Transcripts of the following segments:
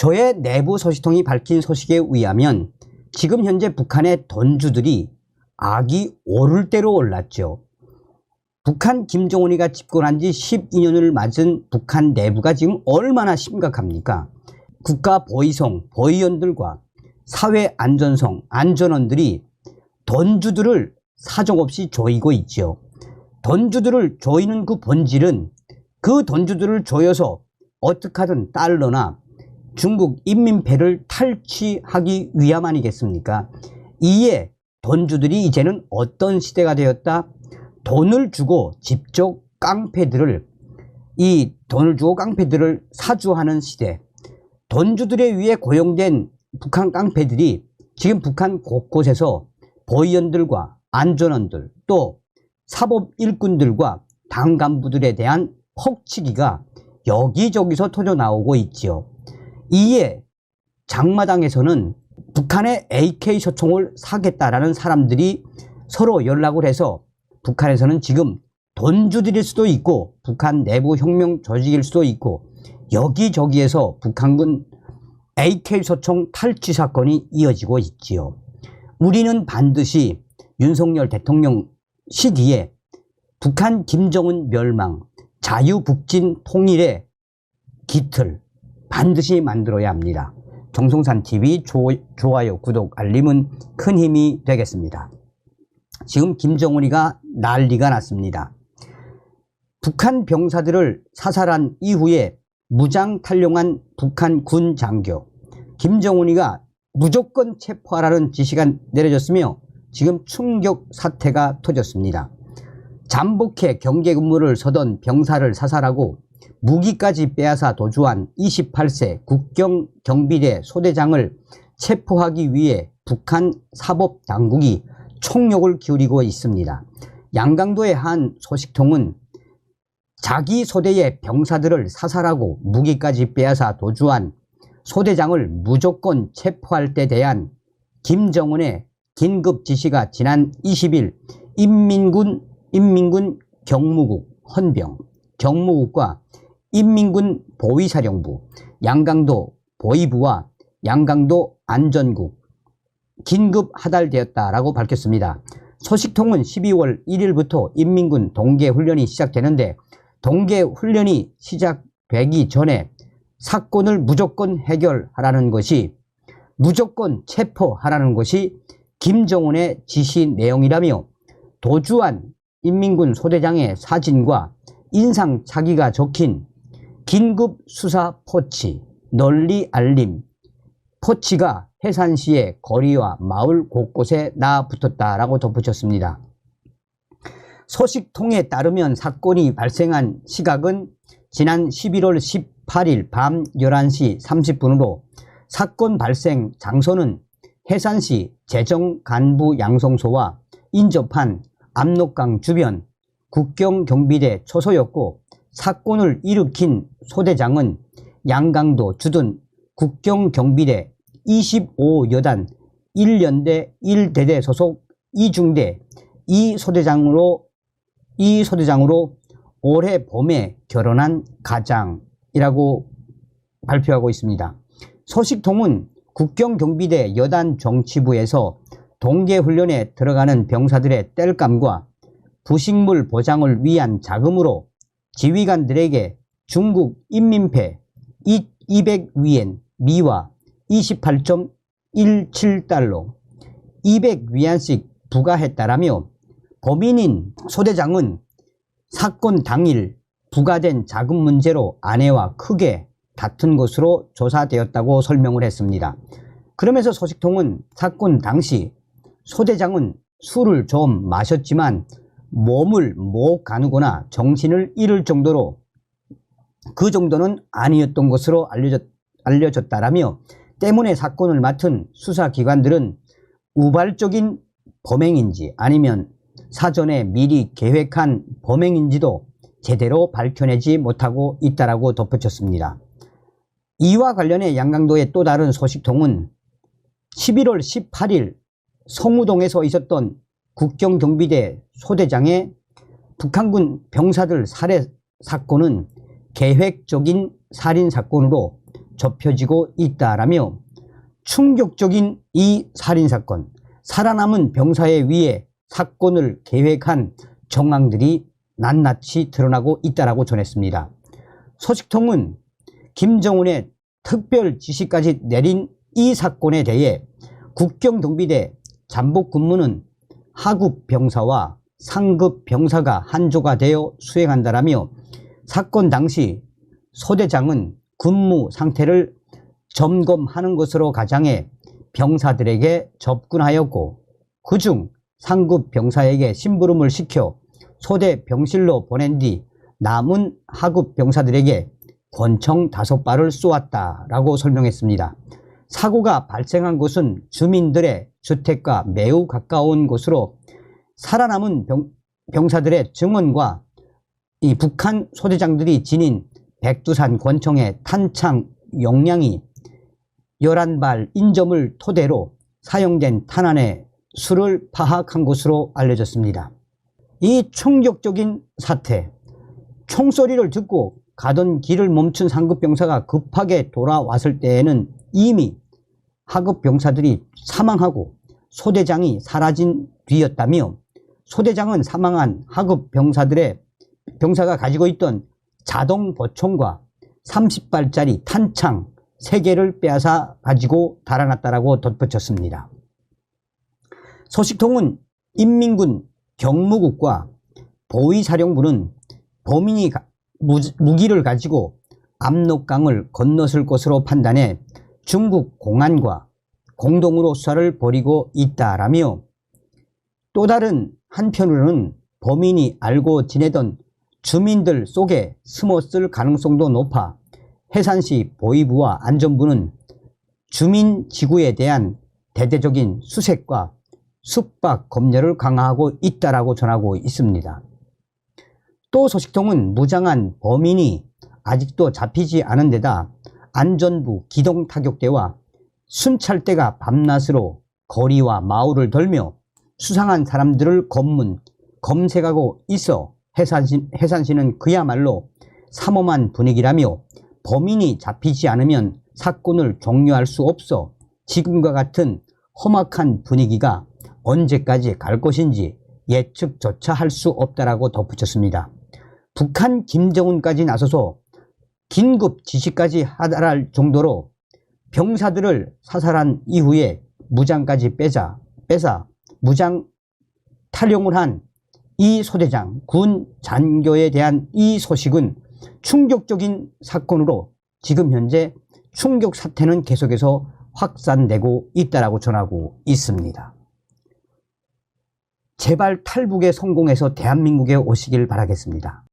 조의 내부 소식통이 밝힌 소식에 의하면 지금 현재 북한의 돈주들이 악이 오를 대로 올랐죠. 북한 김정은이가 집권한 지 12년을 맞은 북한 내부가 지금 얼마나 심각합니까? 국가 보위성, 보위원들과 사회 안전성, 안전원들이 돈주들을 사정없이 조이고 있죠. 돈주들을 조이는 그 본질은 그 돈주들을 조여서 어떻게 하든 달러나 중국 인민폐를 탈취하기 위함 아니겠습니까? 이에 돈주들이 이제는 어떤 시대가 되었다? 돈을 주고 직접 깡패들을 사주하는 시대. 돈주들에 의해 고용된 북한 깡패들이 지금 북한 곳곳에서 보위원들과 안전원들 또 사법 일꾼들과 당 간부들에 대한 퍽치기가 여기저기서 터져 나오고 있지요. 이에 장마당에서는 북한의 AK 소총을 사겠다라는 사람들이 서로 연락을 해서 북한에서는 지금 돈주들일 수도 있고 북한 내부 혁명 조직일 수도 있고 여기저기에서 북한군 AK 소총 탈취 사건이 이어지고 있지요. 우리는 반드시 윤석열 대통령 시기에 북한 김정은 멸망, 자유북진 통일의 기틀 반드시 만들어야 합니다. 정성산TV 좋아요, 구독, 알림은 큰 힘이 되겠습니다. 지금 김정은이가 난리가 났습니다. 북한 병사들을 사살한 이후에 무장 탈영한 북한 군 장교 김정은이가 무조건 체포하라는 지시가 내려졌으며 지금 충격 사태가 터졌습니다. 잠복해 경계 근무를 서던 병사를 사살하고 무기까지 빼앗아 도주한 28세 국경경비대 소대장을 체포하기 위해 북한 사법당국이 총력을 기울이고 있습니다. 양강도의 한 소식통은 자기 소대의 병사들을 사살하고 무기까지 빼앗아 도주한 소대장을 무조건 체포할 때 대한 김정은의 긴급 지시가 지난 20일 인민군 경무국 헌병, 경무국과 인민군 보위사령부, 양강도 보위부와 양강도 안전국 긴급 하달되었다라고 밝혔습니다. 소식통은 12월 1일부터 인민군 동계훈련이 시작되는데 동계훈련이 시작되기 전에 사건을 무조건 해결하라는 것이 무조건 체포하라는 것이 김정은의 지시 내용이라며 도주한 인민군 소대장의 사진과 인상 차기가 적힌 긴급 수사 포치, 널리 알림 포치가 해산시의 거리와 마을 곳곳에 나붙었다라고 덧붙였습니다. 소식통에 따르면 사건이 발생한 시각은 지난 11월 18일 밤 11시 30분으로 사건 발생 장소는 해산시 재정간부 양성소와 인접한 압록강 주변 국경경비대 초소였고 사건을 일으킨 소대장은 양강도 주둔 국경경비대 25여단 1연대 1대대 소속 이중대 이 소대장으로 올해 봄에 결혼한 가장이라고 발표하고 있습니다. 소식통은 국경경비대 여단 정치부에서 동계훈련에 들어가는 병사들의 땔감과 부식물 보장을 위한 자금으로 지휘관들에게 중국 인민폐 200위엔 미화 28.17달러 200위안씩 부과했다라며 범인인 소대장은 사건 당일 부과된 자금 문제로 아내와 크게 다툰 것으로 조사되었다고 설명을 했습니다. 그러면서 소식통은 사건 당시 소대장은 술을 좀 마셨지만 몸을 못 가누거나 정신을 잃을 정도로 그 정도는 아니었던 것으로 알려졌다라며 때문에 사건을 맡은 수사기관들은 우발적인 범행인지 아니면 사전에 미리 계획한 범행인지도 제대로 밝혀내지 못하고 있다라고 덧붙였습니다. 이와 관련해 양강도의 또 다른 소식통은 11월 18일 성우동에서 있었던 국경경비대 소대장의 북한군 병사들 살해 사건은 계획적인 살인 사건으로 좁혀지고 있다라며 충격적인 이 살인사건, 살아남은 병사에 의해 사건을 계획한 정황들이 낱낱이 드러나고 있다라고 전했습니다. 소식통은 김정은의 특별 지시까지 내린 이 사건에 대해 국경경비대 잠복 근무는 하급 병사와 상급 병사가 한조가 되어 수행한다라며 사건 당시 소대장은 근무 상태를 점검하는 것으로 가장해 병사들에게 접근하였고 그중 상급 병사에게 심부름을 시켜 소대 병실로 보낸 뒤 남은 하급 병사들에게 권총 5발을 쏘았다라고 설명했습니다. 사고가 발생한 곳은 주민들의 주택과 매우 가까운 곳으로 살아남은 병사들의 증언과 이 북한 소대장들이 지닌 백두산 권총의 탄창 용량이 11발인 점을 토대로 사용된 탄환의 수를 파악한 것으로 알려졌습니다. 이 충격적인 사태, 총소리를 듣고 가던 길을 멈춘 상급병사가 급하게 돌아왔을 때에는 이미 하급병사들이 사망하고 소대장이 사라진 뒤였다며 소대장은 사망한 병사가 가지고 있던 자동 보총과 30발짜리 탄창 3개를 빼앗아 가지고 달아났다라고 덧붙였습니다. 소식통은 인민군 경무국과 보위사령부는 범인이 무기를 가지고 압록강을 건넜을 것으로 판단해 중국 공안과 공동으로 수사를 벌이고 있다라며 또 다른 한편으로는 범인이 알고 지내던 주민들 속에 숨었을 가능성도 높아 해산시 보위부와 안전부는 주민지구에 대한 대대적인 수색과 숙박 검열을 강화하고 있다라고 전하고 있습니다. 또 소식통은 무장한 범인이 아직도 잡히지 않은 데다 안전부 기동타격대와 순찰대가 밤낮으로 거리와 마을을 돌며 수상한 사람들을 검색하고 있어 해산시는 그야말로 삼엄한 분위기라며 범인이 잡히지 않으면 사건을 종료할 수 없어 지금과 같은 험악한 분위기가 언제까지 갈 것인지 예측조차 할 수 없다라고 덧붙였습니다. 북한 김정은까지 나서서 긴급 지시까지 하달할 정도로 병사들을 사살한 이후에 무장까지 빼사 무장 탈용을 한 이 소대장 군 잔교에 대한 이 소식은 충격적인 사건으로 지금 현재 충격 사태는 계속해서 확산되고 있다라고 전하고 있습니다. 제발 탈북에 성공해서 대한민국에 오시길 바라겠습니다.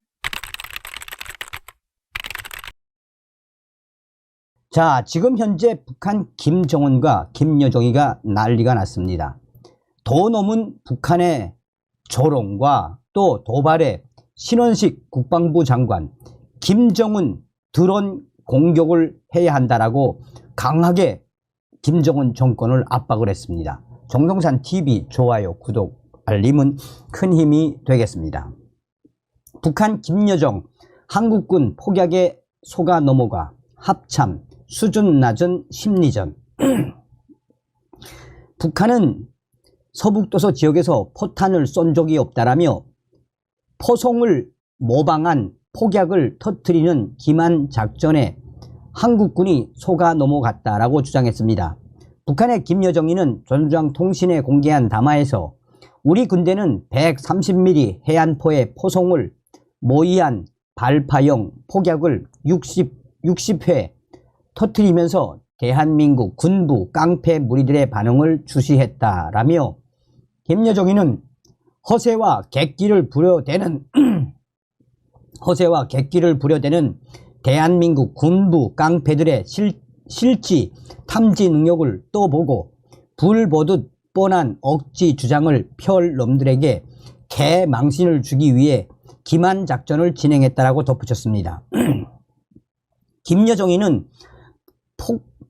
자, 지금 현재 북한 김정은과 김여정이가 난리가 났습니다. 도 넘은 북한의 조롱과 또 도발에 신원식 국방부 장관 김정은 드론 공격을 해야 한다라고 강하게 김정은 정권을 압박을 했습니다. 정동산 TV 좋아요, 구독, 알림은 큰 힘이 되겠습니다. 북한 김여정 한국군 폭약에 속아 넘어가 합참 수준 낮은 심리전. 북한은 서북도서 지역에서 포탄을 쏜 적이 없다라며 포송을 모방한 폭약을 터뜨리는 기만 작전에 한국군이 속아 넘어갔다라고 주장했습니다. 북한의 김여정이는 조선중앙통신에 공개한 담화에서 우리 군대는 130mm 해안포의 포송을 모의한 발파형 폭약을 60회 터뜨리면서 대한민국 군부 깡패 무리들의 반응을 주시했다라며 김여정이는 허세와 객기를 부려대는 대한민국 군부 깡패들의 실지 탐지 능력을 또 보고 불 보듯 뻔한 억지 주장을 펼 놈들에게 개망신을 주기 위해 기만 작전을 진행했다라고 덧붙였습니다. 김여정이는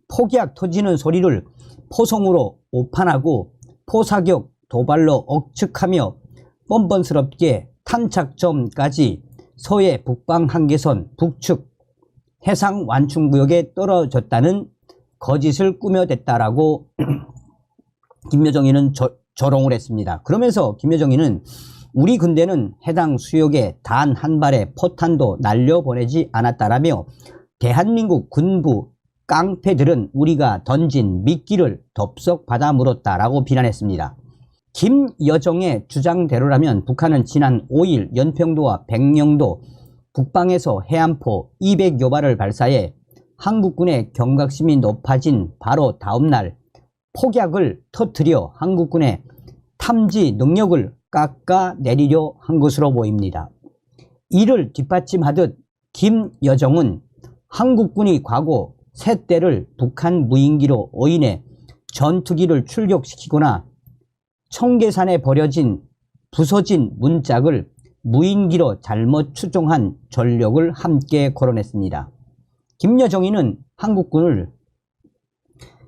폭약 터지는 소리를 포송으로 오판하고 포사격 도발로 억측하며 뻔뻔스럽게 탄착점까지 서해 북방 한계선 북측 해상 완충구역에 떨어졌다는 거짓을 꾸며댔다라고 김여정이는 조롱을 했습니다. 그러면서 김여정이는 우리 군대는 해당 수역에 단 한 발의 포탄도 날려보내지 않았다라며 대한민국 군부 깡패들은 우리가 던진 미끼를 덥석 받아 물었다라고 비난했습니다. 김여정의 주장대로라면 북한은 지난 5일 연평도와 백령도 북방에서 해안포 200여 발을 발사해 한국군의 경각심이 높아진 바로 다음날 폭약을 터뜨려 한국군의 탐지 능력을 깎아내리려 한 것으로 보입니다. 이를 뒷받침하듯 김여정은 한국군이 과거 3대를 북한 무인기로 오인해 전투기를 출격시키거나 청계산에 버려진 부서진 문짝을 무인기로 잘못 추종한 전력을 함께 거론했습니다. 김여정이는 한국군을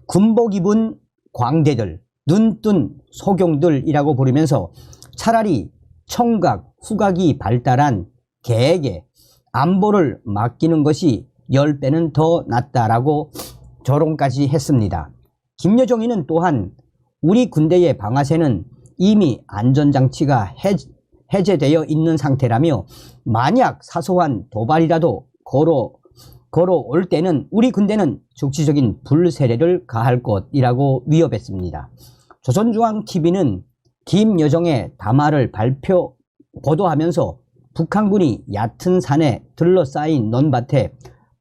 군복 입은 광대들, 눈뜬 소경들이라고 부르면서 차라리 청각, 후각이 발달한 개에게 안보를 맡기는 것이 10배는 더 낫다라고 조롱까지 했습니다. 김여정이는 또한 우리 군대의 방아쇠는 이미 안전장치가 해제되어 있는 상태라며 만약 사소한 도발이라도 걸어올 때는 우리 군대는 즉시적인 불세례를 가할 것이라고 위협했습니다. 조선중앙TV는 김여정의 담화를 보도하면서 북한군이 얕은 산에 들러싸인 논밭에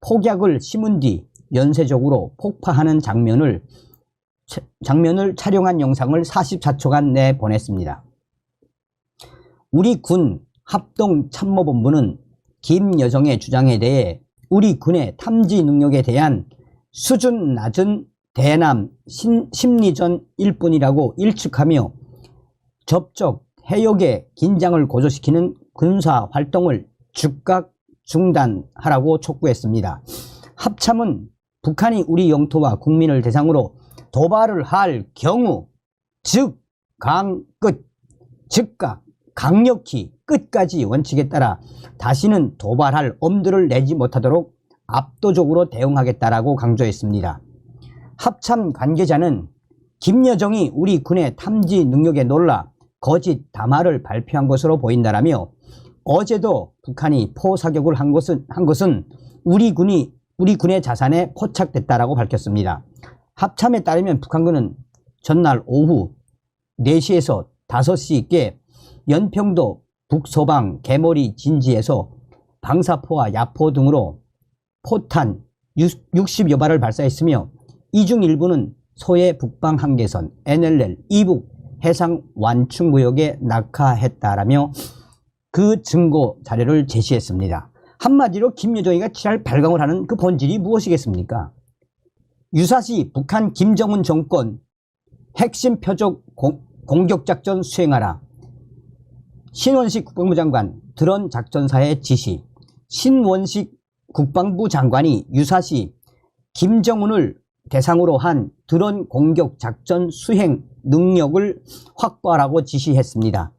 폭약을 심은 뒤 연쇄적으로 폭파하는 장면을 촬영한 영상을 44초간 내보냈습니다. 우리 군 합동참모본부는 김여정의 주장에 대해 우리 군의 탐지 능력에 대한 수준 낮은 대남 심리전일 뿐이라고 일축하며 접촉 해역의 긴장을 고조시키는 군사 활동을 즉각 중단하라고 촉구했습니다. 합참은 북한이 우리 영토와 국민을 대상으로 도발을 할 경우 즉각 강력히 끝까지 원칙에 따라 다시는 도발할 엄두를 내지 못하도록 압도적으로 대응하겠다라고 강조했습니다. 합참 관계자는 김여정이 우리 군의 탐지 능력에 놀라 거짓 담화를 발표한 것으로 보인다라며 어제도 북한이 포사격을 한 것은 우리 군의 자산에 포착됐다라고 밝혔습니다. 합참에 따르면 북한군은 전날 오후 4시에서 5시께 연평도 북서방 개머리 진지에서 방사포와 야포 등으로 포탄 60여 발을 발사했으며 이 중 일부는 소해 북방 한계선 NLL 이북 해상 완충구역에 낙하했다라며 그 증거 자료를 제시했습니다. 한마디로 김여정이가 지랄 발광을 하는 그 본질이 무엇이겠습니까? 유사시 북한 김정은 정권 핵심 표적 공격작전 수행하라. 신원식 국방부 장관 드론 작전사의 지시. 신원식 국방부 장관이 유사시 김정은을 대상으로 한 드론 공격 작전 수행 능력을 확보하라고 지시했습니다.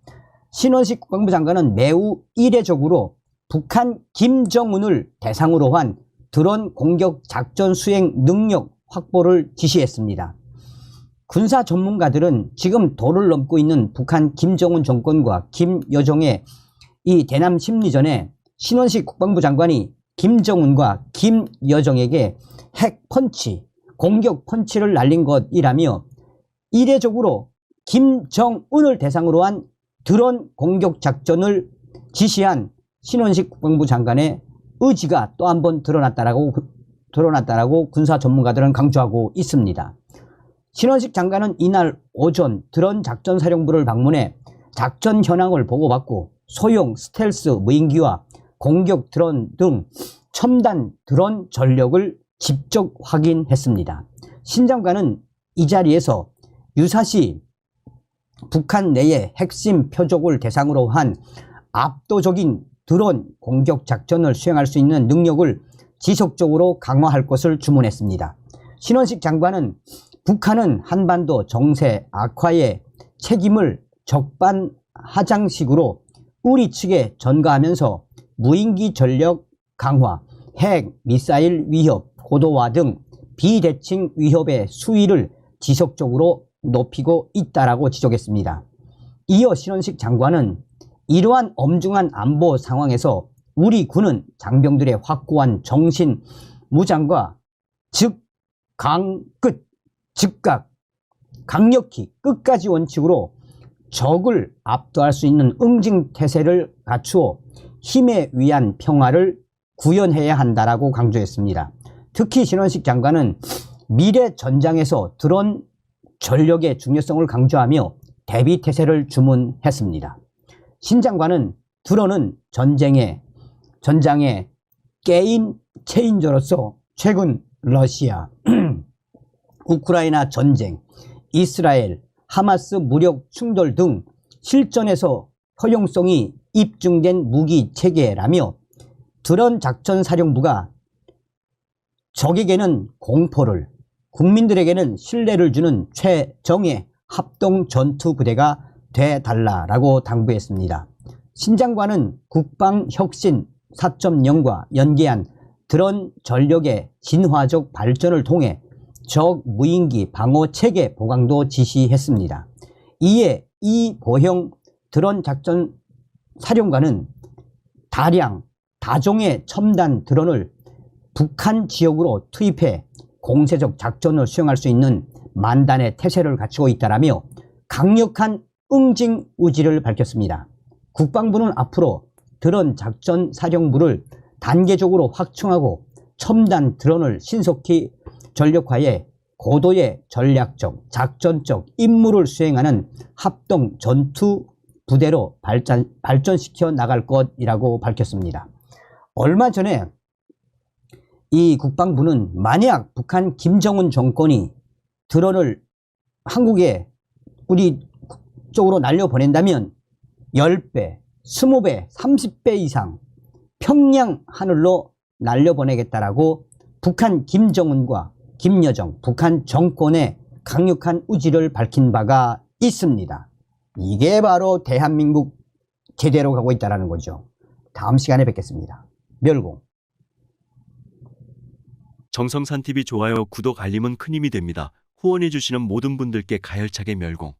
신원식 국방부 장관은 매우 이례적으로 북한 김정은을 대상으로 한 드론 공격 작전 수행 능력 확보를 지시했습니다. 군사 전문가들은 지금 도를 넘고 있는 북한 김정은 정권과 김여정의 이 대남 심리전에 신원식 국방부 장관이 김정은과 김여정에게 핵 펀치, 공격 펀치를 날린 것이라며 이례적으로 김정은을 대상으로 한 드론 공격 작전을 지시한 신원식 국방부 장관의 의지가 또 한 번 드러났다라고 군사 전문가들은 강조하고 있습니다. 신원식 장관은 이날 오전 드론 작전사령부를 방문해 작전 현황을 보고받고 소형 스텔스 무인기와 공격 드론 등 첨단 드론 전력을 직접 확인했습니다. 신 장관은 이 자리에서 유사시 북한 내의 핵심 표적을 대상으로 한 압도적인 드론 공격 작전을 수행할 수 있는 능력을 지속적으로 강화할 것을 주문했습니다. 신원식 장관은 북한은 한반도 정세 악화의 책임을 적반하장식으로 우리 측에 전가하면서 무인기 전력 강화, 핵, 미사일 위협, 고도화 등 비대칭 위협의 수위를 지속적으로 높이고 있다라고 지적했습니다. 이어 신원식 장관은 이러한 엄중한 안보 상황에서 우리 군은 장병들의 확고한 정신 무장과 즉각 강력히 끝까지 원칙으로 적을 압도할 수 있는 응징태세를 갖추어 힘에 의한 평화를 구현해야 한다라고 강조했습니다. 특히 신원식 장관은 미래 전장에서 드론 전력의 중요성을 강조하며 대비태세를 주문했습니다. 신 장관은 드론은 전장의 게임 체인저로서 최근 러시아, 우크라이나 전쟁, 이스라엘, 하마스 무력 충돌 등 실전에서 허용성이 입증된 무기 체계라며 드론 작전사령부가 적에게는 공포를, 국민들에게는 신뢰를 주는 최정예 합동 전투부대가 되달라라고 당부했습니다. 신 장관은 국방혁신 4.0과 연계한 드론 전력의 진화적 발전을 통해 적 무인기 방어체계 보강도 지시했습니다. 이에 이 보형 드론 작전 사령관은 다종의 첨단 드론을 북한 지역으로 투입해 공세적 작전을 수행할 수 있는 만단의 태세를 갖추고 있다라며 강력한 응징 의지를 밝혔습니다. 국방부는 앞으로 드론 작전 사령부를 단계적으로 확충하고 첨단 드론을 신속히 전력화해 고도의 전략적, 작전적 임무를 수행하는 합동 전투 부대로 발전시켜 나갈 것이라고 밝혔습니다. 얼마 전에 이 국방부는 만약 북한 김정은 정권이 드론을 한국에 우리 쪽으로 날려보낸다면 10배, 20배, 30배 이상 평양 하늘로 날려보내겠다라고 북한 김정은과 김여정, 북한 정권의 강력한 의지를 밝힌 바가 있습니다. 이게 바로 대한민국 제대로 가고 있다는 거죠. 다음 시간에 뵙겠습니다. 멸공. 정성산TV 좋아요, 구독, 알림은 큰 힘이 됩니다. 후원해주시는 모든 분들께 가열차게 멸공.